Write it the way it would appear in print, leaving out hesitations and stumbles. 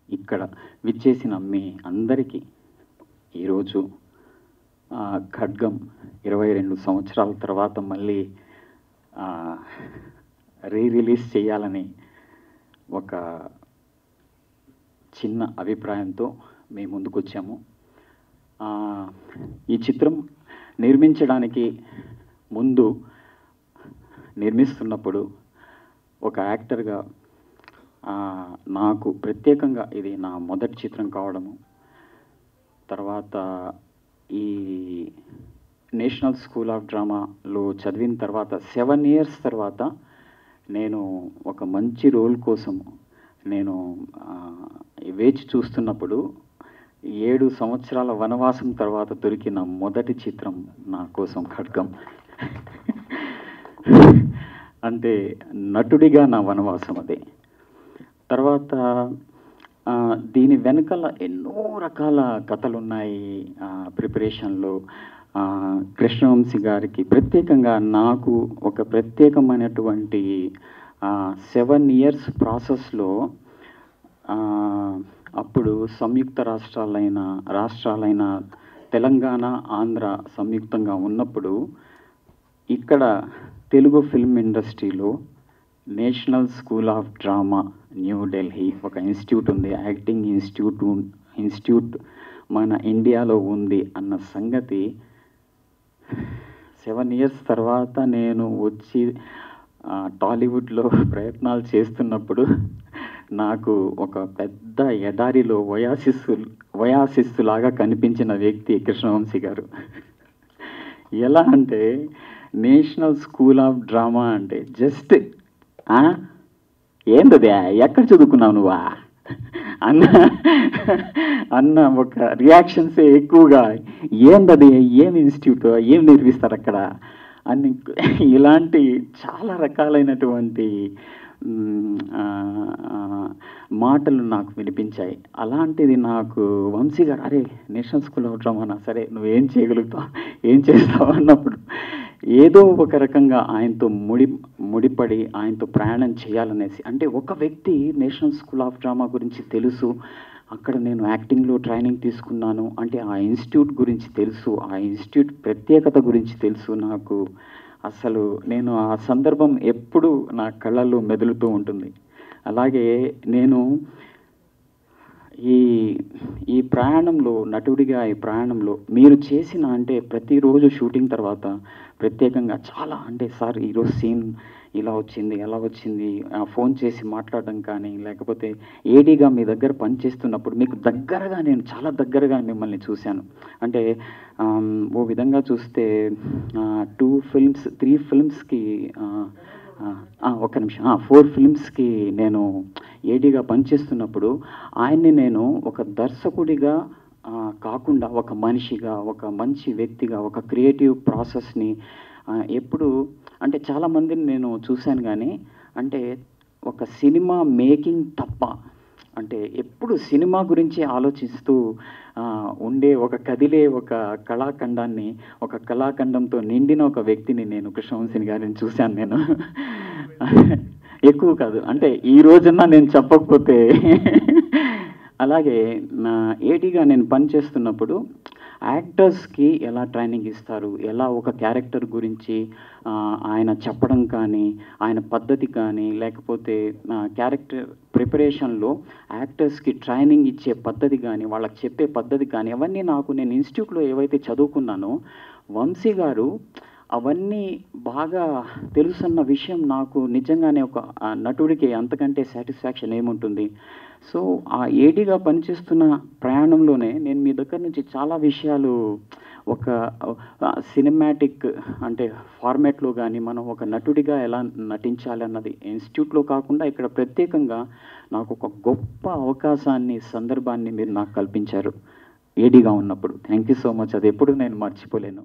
ఇక్కడ విచ్చేసిన మీ అందరికీ ఈరోజు ఖడ్గం 22 సంవత్సరాల తర్వాత మళ్ళీ రిలీజ్ చేయాలని ఒక చిన్న అభిప్రాయంతో మేము ముందుకు వచ్చాము. ఈ చిత్రం నిర్మించడానికి ముందు నిర్మిస్తున్నప్పుడు ఒక యాక్టర్గా నాకు ప్రత్యేకంగా ఇది నా మొదటి చిత్రం కావడము, తర్వాత ఈ నేషనల్ స్కూల్ ఆఫ్ డ్రామాలో చదివిన తర్వాత 7 years తర్వాత నేను ఒక మంచి రోల్ కోసం నేను వేచి చూస్తున్నప్పుడు 7 సంవత్సరాల వనవాసం తర్వాత దొరికిన మొదటి చిత్రం నా కోసం ఖడ్గం. అంటే నటుడిగా నా వనవాసం అదే. తర్వాత దీని వెనకాల ఎన్నో రకాల కథలు ఉన్నాయి ప్రిపరేషన్లో. కృష్ణవంశీ గారికి ప్రత్యేకంగా నాకు ఒక ప్రత్యేకమైనటువంటి 7 years ప్రాసెస్లో అప్పుడు సంయుక్త రాష్ట్రాలైన తెలంగాణ, ఆంధ్ర సంయుక్తంగా ఉన్నప్పుడు ఇక్కడ తెలుగు ఫిల్మ్ ఇండస్ట్రీలో national school of drama New Delhi ఒక ఇన్స్టిట్యూట్ ఉంది, యాక్టింగ్ ఇన్స్టిట్యూట్ మన ఇండియాలో ఉంది అన్న సంగతి 7 years తర్వాత నేను వచ్చి టాలీవుడ్లో ప్రయత్నాలు చేస్తున్నప్పుడు నాకు ఒక పెద్ద ఎడారిలో వయాసిస్సులాగా కనిపించిన వ్యక్తి కృష్ణవంశీ గారు. ఎలా అంటే నేషనల్ స్కూల్ ఆఫ్ డ్రామా అంటే జస్ట్ ఏందది, ఎక్కడ చదువుకున్నావు నువ్వా అన్న ఒక రియాక్షన్సే ఎక్కువగా, ఏందది, ఏం ఇన్స్టిట్యూట్, ఏం నేర్పిస్తారు అక్కడ అని ఇలాంటి చాలా రకాలైనటువంటి మాటలు నాకు వినిపించాయి. అలాంటిది నాకు వంశీ గారు, అరే నేషనల్ స్కూల్ ఆఫ్ డ్రామానా, సరే నువ్వేం చేయగలుగుతావు, ఏం చేస్తావు అన్నప్పుడు ఏదో ఒక రకంగా ఆయనతో ముడిపడి ఆయనతో ప్రయాణం చేయాలనేసి. అంటే ఒక వ్యక్తి నేషనల్ స్కూల్ ఆఫ్ డ్రామా గురించి తెలుసు, అక్కడ నేను యాక్టింగ్లో ట్రైనింగ్ తీసుకున్నాను అంటే ఆ ఇన్స్టిట్యూట్ గురించి తెలుసు, ఆ ఇన్స్టిట్యూట్ ప్రత్యేకత గురించి తెలుసు నాకు. అసలు నేను ఆ సందర్భం ఎప్పుడు నా కళ్ళల్లో మెదులుతూ ఉంటుంది. అలాగే నేను ఈ ప్రయాణంలో, నటుడిగా ఈ ప్రయాణంలో మీరు చేసిన అంటే ప్రతిరోజు షూటింగ్ తర్వాత ప్రత్యేకంగా చాలా అంటే సార్ ఈరోజు సీన్ ఇలా వచ్చింది, ఎలా వచ్చింది, ఫోన్ చేసి మాట్లాడడం కానీ, లేకపోతే ఏడీగా మీ దగ్గర పనిచేస్తున్నప్పుడు మీకు దగ్గరగా, నేను చాలా దగ్గరగా మిమ్మల్ని చూశాను. అంటే ఓ విధంగా చూస్తే 2 films 3 filmsకి ఒక్క నిమిషం 4 filmsకి నేను ఏడీగా పనిచేస్తున్నప్పుడు ఆయన్ని నేను ఒక దర్శకుడిగా కాకుండా ఒక మనిషిగా, ఒక మంచి వ్యక్తిగా, ఒక క్రియేటివ్ ప్రాసెస్ని ఎప్పుడు అంటే చాలామందిని నేను చూశాను, కానీ అంటే ఒక సినిమా మేకింగ్ తప్ప అంటే ఎప్పుడు సినిమా గురించి ఆలోచిస్తూ ఉండే ఒక కదిలే ఒక కళాఖండాన్ని, ఒక కళాఖండంతో నిండిన ఒక వ్యక్తిని నేను కృష్ణవంశీ గారిని చూశాను నేను. ఎక్కువ కాదు అంటే ఈ రోజున నేను చెప్పకపోతే. అలాగే నా ఏడీగా నేను పనిచేస్తున్నప్పుడు యాక్టర్స్కి ఎలా ట్రైనింగ్ ఇస్తారు, ఎలా ఒక క్యారెక్టర్ గురించి ఆయన చెప్పడం కానీ, ఆయన పద్ధతి కానీ, లేకపోతే క్యారెక్టర్ ప్రిపరేషన్లో యాక్టర్స్కి ట్రైనింగ్ ఇచ్చే పద్ధతి కానీ, వాళ్ళకి చెప్పే పద్ధతి కానీ, అవన్నీ నేను ఇన్స్టిట్యూట్లో ఏవైతే చదువుకున్నానో వంశీ గారు అవన్నీ బాగా తెలుసన్న విషయం నాకు నిజంగానే ఒక నటుడికి అంతకంటే సాటిస్ఫాక్షన్ ఏముంటుంది. సో ఆ ఏడీగా పనిచేస్తున్న ప్రయాణంలోనే నేను మీ దగ్గర నుంచి చాలా విషయాలు ఒక సినిమాటిక్ అంటే ఫార్మాట్లో కానీ మనం ఒక నటుడిగా ఎలా నటించాలి అన్నది ఇన్స్టిట్యూట్లో కాకుండా ఇక్కడ ప్రత్యేకంగా నాకు ఒక గొప్ప అవకాశాన్ని, సందర్భాన్ని మీరు నాకు కల్పించారు ఏడీగా ఉన్నప్పుడు. Thank you so much. అది ఎప్పుడు నేను మర్చిపోలేను.